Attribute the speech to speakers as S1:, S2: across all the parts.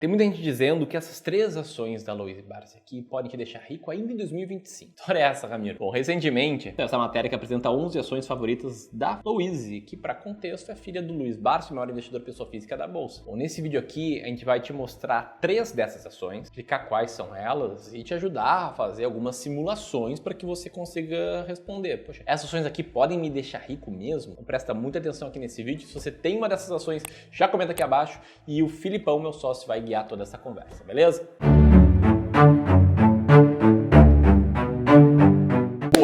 S1: Tem muita gente dizendo que essas 3 ações da Aloysio Barsi aqui podem te deixar rico ainda em 2025. Que história é essa, Ramiro? Bom, recentemente, essa matéria que apresenta 11 ações favoritas da Aloysio, que para contexto é filha do Luiz Barsi, o maior investidor pessoa física da bolsa. Bom, nesse vídeo aqui a gente vai te mostrar 3 dessas ações, explicar quais são elas e te ajudar a fazer algumas simulações para que você consiga responder. Poxa, essas ações aqui podem me deixar rico mesmo? Então presta muita atenção aqui nesse vídeo. Se você tem uma dessas ações, já comenta aqui abaixo e o Filipão, meu sócio, vai guiar toda essa conversa, beleza?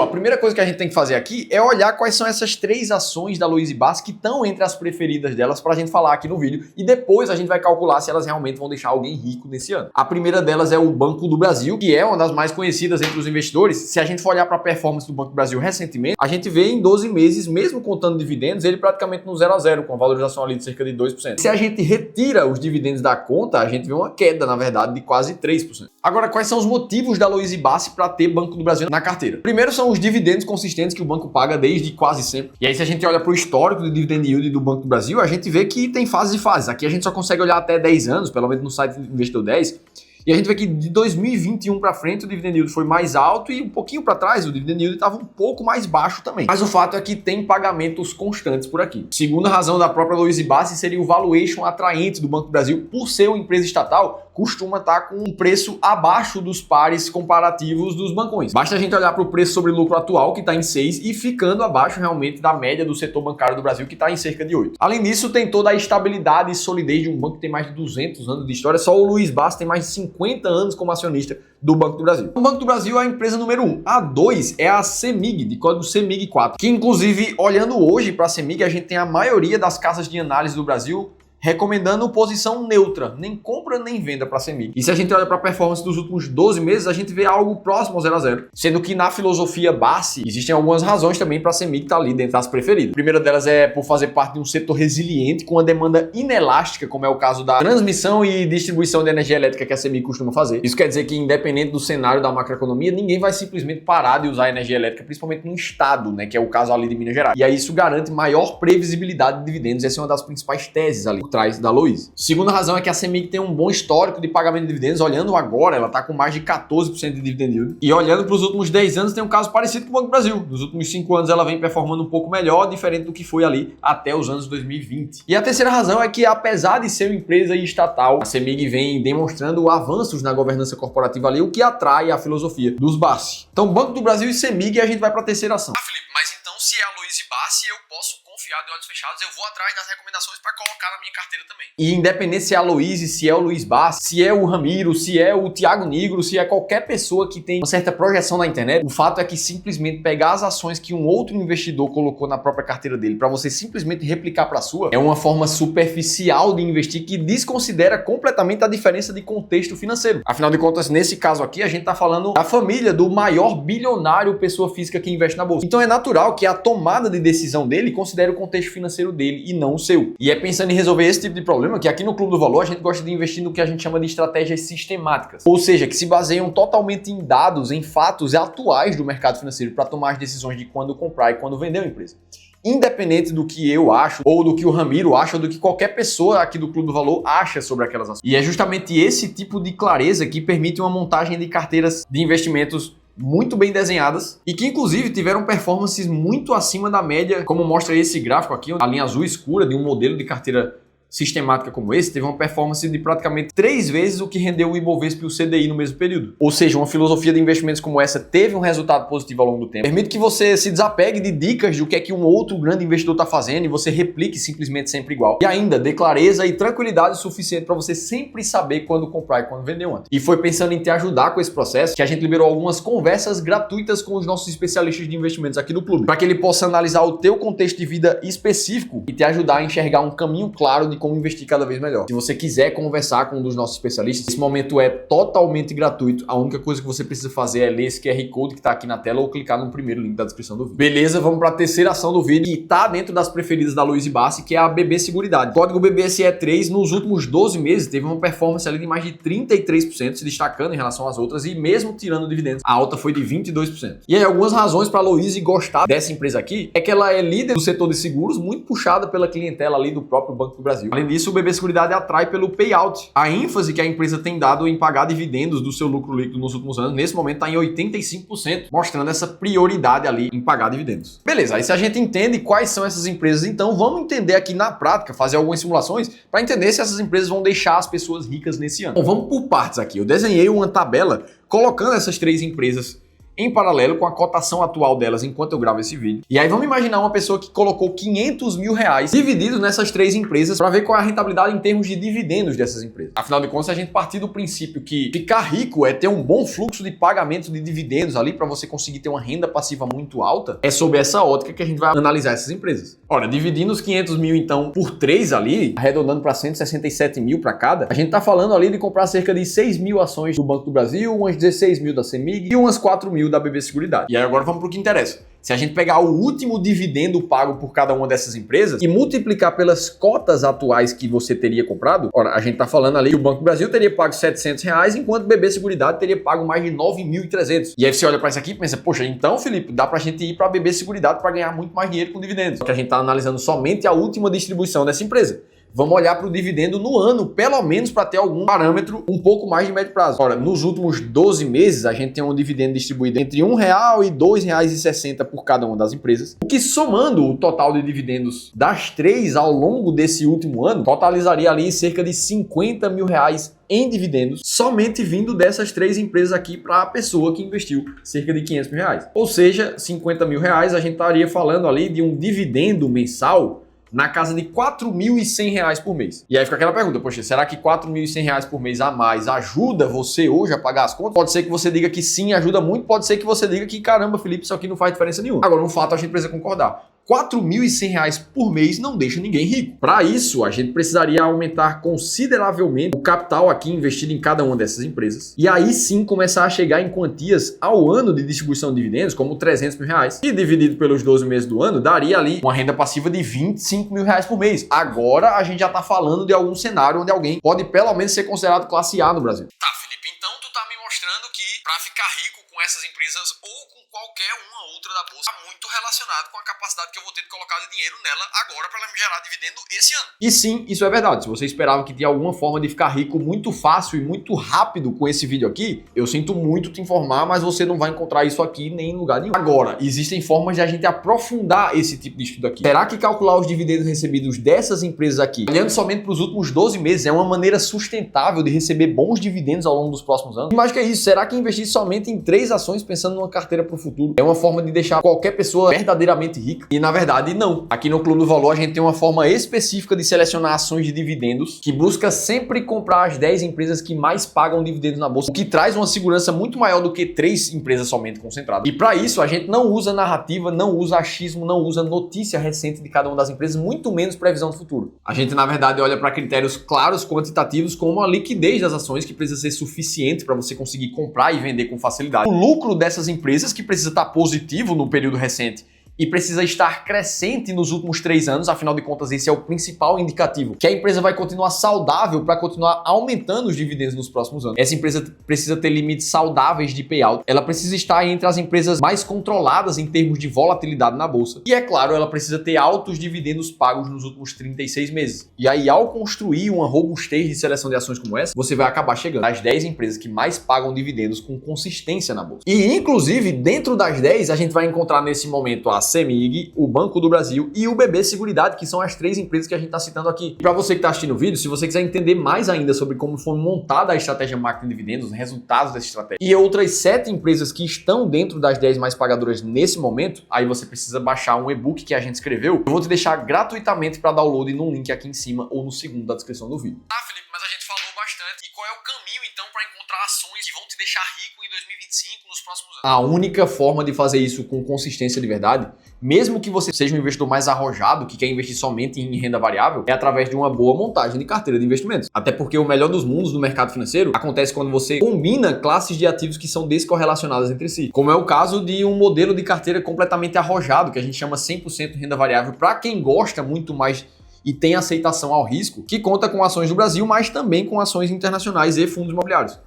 S2: A primeira coisa que a gente tem que fazer aqui é olhar quais são essas 3 ações da Aloysio Barsi que estão entre as preferidas delas pra gente falar aqui no vídeo e depois a gente vai calcular se elas realmente vão deixar alguém rico nesse ano. A primeira delas é o Banco do Brasil, que é uma das mais conhecidas entre os investidores. Se a gente for olhar para a performance do Banco do Brasil recentemente, a gente vê em 12 meses, mesmo contando dividendos, ele praticamente no 0 a 0, com a valorização ali de cerca de 2%. Se a gente retira os dividendos da conta, a gente vê uma queda, na verdade, de quase 3%. Agora, quais são os motivos da Aloysio Barsi para ter Banco do Brasil na carteira? Primeiro são os dividendos consistentes que o banco paga desde quase sempre. E aí, se a gente olha para o histórico de dividend yield do Banco do Brasil, a gente vê que tem fases e fases. Aqui a gente só consegue olhar até 10 anos, pelo menos no site Investidor 10. E a gente vê que de 2021 para frente o dividend yield foi mais alto e um pouquinho para trás o dividend yield estava um pouco mais baixo também. Mas o fato é que tem pagamentos constantes por aqui. Segunda razão da própria Aloysio Barsi seria o valuation atraente do Banco do Brasil. Por ser uma empresa estatal, costuma estar com um preço abaixo dos pares comparativos dos bancões. Basta a gente olhar para o preço sobre lucro atual, que está em 6, e ficando abaixo realmente da média do setor bancário do Brasil, que está em cerca de 8. Além disso, tem toda a estabilidade e solidez de um banco que tem mais de 200 anos de história. Só o Luiz Barsi tem mais de 50 anos como acionista do Banco do Brasil. O Banco do Brasil é a empresa número 1. A 2 é a CEMIG, de código CEMIG4, que inclusive, olhando hoje para a CEMIG, a gente tem a maioria das casas de análise do Brasil recomendando posição neutra, nem compra nem venda para a CEMIG. E se a gente olha para a performance dos últimos 12 meses, a gente vê algo próximo ao 0 a 0, sendo que na filosofia Barsi existem algumas razões também para a CEMIG estar ali dentro das preferidas. A primeira delas é por fazer parte de um setor resiliente com uma demanda inelástica, como é o caso da transmissão e distribuição de energia elétrica que a CEMIG costuma fazer. Isso quer dizer que, independente do cenário da macroeconomia, ninguém vai simplesmente parar de usar energia elétrica, principalmente no estado, né, que é o caso ali de Minas Gerais. E aí isso garante maior previsibilidade de dividendos. Essa é uma das principais teses ali por trás da Aloysio. Segunda razão é que a CEMIG tem um bom histórico de pagamento de dividendos. Olhando agora, ela está com mais de 14% de dividend yield. E olhando para os últimos 10 anos, tem um caso parecido com o Banco do Brasil. Nos últimos 5 anos, ela vem performando um pouco melhor, diferente do que foi ali até os anos 2020. E a terceira razão é que, apesar de ser uma empresa estatal, a CEMIG vem demonstrando avanços na governança corporativa ali, o que atrai a filosofia dos Barsi. Então, Banco do Brasil e CEMIG, e a gente vai para a terceira ação.
S3: Felipe, mas então se é a Aloysio Barsi, eu posso confiar de olhos fechados, eu vou atrás das recomendações para colocar na minha carteira também.
S2: E independente se é a Aloysio, se é o Luiz Barsi, se é o Ramiro, se é o Thiago Nigro, se é qualquer pessoa que tem uma certa projeção na internet, o fato é que simplesmente pegar as ações que um outro investidor colocou na própria carteira dele para você simplesmente replicar para a sua, é uma forma superficial de investir que desconsidera completamente a diferença de contexto financeiro. Afinal de contas, nesse caso aqui, a gente está falando da família do maior bilionário pessoa física que investe na bolsa. Então é natural que a tomada de decisão dele considere o contexto financeiro dele e não o seu. E é pensando em resolver esse tipo de problema que aqui no Clube do Valor a gente gosta de investir no que a gente chama de estratégias sistemáticas. Ou seja, que se baseiam totalmente em dados, em fatos atuais do mercado financeiro para tomar as decisões de quando comprar e quando vender uma empresa. Independente do que eu acho, ou do que o Ramiro acha, ou do que qualquer pessoa aqui do Clube do Valor acha sobre aquelas ações. E é justamente esse tipo de clareza que permite uma montagem de carteiras de investimentos muito bem desenhadas e que inclusive tiveram performances muito acima da média, como mostra esse gráfico aqui, a linha azul escura de um modelo de carteira sistemática como esse, teve uma performance de praticamente 3 vezes o que rendeu o Ibovespa e o CDI no mesmo período. Ou seja, uma filosofia de investimentos como essa teve um resultado positivo ao longo do tempo. Permite que você se desapegue de dicas do que é que um outro grande investidor está fazendo e você replique simplesmente sempre igual. E ainda dê clareza e tranquilidade suficiente para você sempre saber quando comprar e quando vender antes. E foi pensando em te ajudar com esse processo que a gente liberou algumas conversas gratuitas com os nossos especialistas de investimentos aqui do clube, para que ele possa analisar o teu contexto de vida específico e te ajudar a enxergar um caminho claro de como investir cada vez melhor. Se você quiser conversar com um dos nossos especialistas, esse momento é totalmente gratuito. A única coisa que você precisa fazer é ler esse QR Code que está aqui na tela ou clicar no primeiro link da descrição do vídeo. Beleza, vamos para a terceira ação do vídeo e tá dentro das preferidas da Aloysio Barsi, que é a BB Seguridade. O código BBSE3 nos últimos 12 meses teve uma performance ali de mais de 33%, se destacando em relação às outras e mesmo tirando dividendos, a alta foi de 22%. E aí algumas razões para a Aloysio gostar dessa empresa aqui é que ela é líder do setor de seguros, muito puxada pela clientela ali do próprio Banco do Brasil. Brasil. Além disso, o BB Seguridade atrai pelo payout. A ênfase que a empresa tem dado em pagar dividendos do seu lucro líquido nos últimos anos, nesse momento está em 85%, mostrando essa prioridade ali em pagar dividendos. Beleza, aí se a gente entende quais são essas empresas, então vamos entender aqui na prática, fazer algumas simulações para entender se essas empresas vão deixar as pessoas ricas nesse ano. Bom, vamos por partes aqui. Eu desenhei uma tabela colocando essas 3 empresas em paralelo com a cotação atual delas enquanto eu gravo esse vídeo. E aí vamos imaginar uma pessoa que colocou 500 mil reais divididos nessas 3 empresas para ver qual é a rentabilidade em termos de dividendos dessas empresas. Afinal de contas, se a gente partir do princípio que ficar rico é ter um bom fluxo de pagamento de dividendos ali para você conseguir ter uma renda passiva muito alta, é sob essa ótica que a gente vai analisar essas empresas. Ora, dividindo os 500 mil então por 3 ali, arredondando para 167 mil para cada, a gente tá falando ali de comprar cerca de 6 mil ações do Banco do Brasil, umas 16 mil da CEMIG e umas 4 mil da BB Seguridade. E aí agora vamos para o que interessa. Se a gente pegar o último dividendo pago por cada uma dessas empresas e multiplicar pelas cotas atuais que você teria comprado, ora, a gente tá falando ali que o Banco do Brasil teria pago R$700, enquanto o BB Seguridade teria pago mais de 9.300. E aí você olha para isso aqui e pensa, poxa, então, Felipe, dá pra gente ir para a BB Seguridade para ganhar muito mais dinheiro com dividendos. Só que a gente tá analisando somente a última distribuição dessa empresa. Vamos olhar para o dividendo no ano, pelo menos para ter algum parâmetro um pouco mais de médio prazo. Ora, nos últimos 12 meses, a gente tem um dividendo distribuído entre R$1 e R$2,60 por cada uma das empresas, o que somando o total de dividendos das 3 ao longo desse último ano, totalizaria ali cerca de 50 mil reais em dividendos, somente vindo dessas 3 empresas aqui para a pessoa que investiu cerca de 500 mil reais. Ou seja, 50 mil reais, a gente estaria falando ali de um dividendo mensal na casa de R$4.100 por mês. E aí fica aquela pergunta, poxa, será que R$4.100 por mês a mais ajuda você hoje a pagar as contas? Pode ser que você diga que sim, ajuda muito, pode ser que você diga que caramba, Felipe, isso aqui não faz diferença nenhuma. Agora, no fato, a gente precisa concordar. R$4.100 por mês não deixa ninguém rico. Para isso, a gente precisaria aumentar consideravelmente o capital aqui investido em cada uma dessas empresas. E aí sim começar a chegar em quantias ao ano de distribuição de dividendos, como R$300 mil. E dividido pelos 12 meses do ano, daria ali uma renda passiva de R$25 mil por mês. Agora a gente já está falando de algum cenário onde alguém pode pelo menos ser considerado classe A no Brasil.
S3: Tá, Felipe, então tu tá me mostrando que para ficar rico com essas empresas ou com qualquer uma outra da bolsa, tá muito relacionado com a capacidade que eu vou ter de colocar de dinheiro nela agora para ela me gerar dividendo esse ano.
S2: E sim, isso é verdade. Se você esperava que tinha alguma forma de ficar rico muito fácil e muito rápido com esse vídeo aqui, eu sinto muito te informar, mas você não vai encontrar isso aqui nem em lugar nenhum. Agora, existem formas de a gente aprofundar esse tipo de estudo aqui. Será que calcular os dividendos recebidos dessas empresas aqui, olhando somente para os últimos 12 meses, é uma maneira sustentável de receber bons dividendos ao longo dos próximos anos? E mais que isso, será que investir somente em 3 ações pensando numa carteira para o futuro é uma forma de deixar qualquer pessoa verdadeiramente rica? E na verdade, não. Aqui no Clube do Valor, a gente tem uma forma específica de selecionar ações de dividendos que busca sempre comprar as 10 empresas que mais pagam dividendos na bolsa, o que traz uma segurança muito maior do que 3 empresas somente concentradas. E para isso, a gente não usa narrativa, não usa achismo, não usa notícia recente de cada uma das empresas, muito menos previsão do futuro. A gente, na verdade, olha para critérios claros, quantitativos, como a liquidez das ações, que precisa ser suficiente para você conseguir comprar e vender com facilidade. O lucro dessas empresas, que precisa estar positivo no período recente, e precisa estar crescente nos últimos 3 anos, afinal de contas esse é o principal indicativo, que a empresa vai continuar saudável para continuar aumentando os dividendos nos próximos anos. Essa empresa precisa ter limites saudáveis de payout, ela precisa estar entre as empresas mais controladas em termos de volatilidade na bolsa, e é claro, ela precisa ter altos dividendos pagos nos últimos 36 meses. E aí, ao construir uma robustez de seleção de ações como essa, você vai acabar chegando às 10 empresas que mais pagam dividendos com consistência na bolsa. E inclusive, dentro das 10, a gente vai encontrar nesse momento a CEMIG, o Banco do Brasil e o BB Seguridade, que são as 3 empresas que a gente está citando aqui. Para você que está assistindo o vídeo, se você quiser entender mais ainda sobre como foi montada a estratégia marketing de dividendos, os resultados dessa estratégia e outras 7 empresas que estão dentro das 10 mais pagadoras nesse momento, aí você precisa baixar um e-book que a gente escreveu. Eu vou te deixar gratuitamente para download no link aqui em cima ou no segundo da descrição do vídeo.
S3: Ah, Felipe, mas a gente falou bastante. E qual é o caminho então para encontrar ações que vão te deixar rico em 2025, nos próximos anos?
S2: A única forma de fazer isso com consistência de verdade, mesmo que você seja um investidor mais arrojado, que quer investir somente em renda variável, é através de uma boa montagem de carteira de investimentos. Até porque o melhor dos mundos no mercado financeiro acontece quando você combina classes de ativos que são descorrelacionadas entre si. Como é o caso de um modelo de carteira completamente arrojado, que a gente chama 100% renda variável, para quem gosta muito mais e tem aceitação ao risco, que conta com ações do Brasil, mas também com ações internacionais e fundos imobiliários.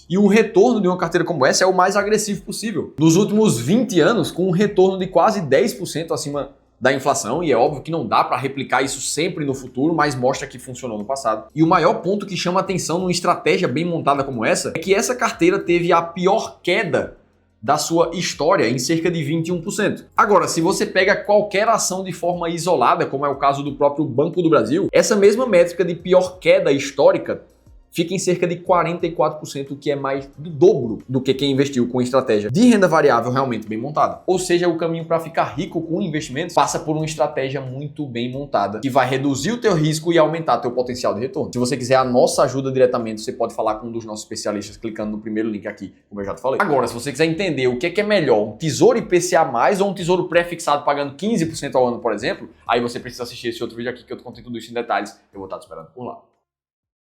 S2: E o retorno de uma carteira como essa é o mais agressivo possível. Nos últimos 20 anos, com um retorno de quase 10% acima da inflação, e é óbvio que não dá para replicar isso sempre no futuro, mas mostra que funcionou no passado. E o maior ponto que chama atenção numa estratégia bem montada como essa é que essa carteira teve a pior queda da sua história em cerca de 21%. Agora, se você pega qualquer ação de forma isolada, como é o caso do próprio Banco do Brasil, essa mesma métrica de pior queda histórica fica em cerca de 44%, o que é mais do dobro do que quem investiu com estratégia de renda variável realmente bem montada. Ou seja, o caminho para ficar rico com investimentos passa por uma estratégia muito bem montada, que vai reduzir o teu risco e aumentar teu potencial de retorno. Se você quiser a nossa ajuda diretamente, você pode falar com um dos nossos especialistas clicando no primeiro link aqui, como eu já te falei. Agora, se você quiser entender o que é melhor, um tesouro IPCA+, ou um tesouro pré-fixado pagando 15% ao ano, por exemplo, aí você precisa assistir esse outro vídeo aqui que eu te contei tudo isso em detalhes. Eu vou estar te esperando por lá.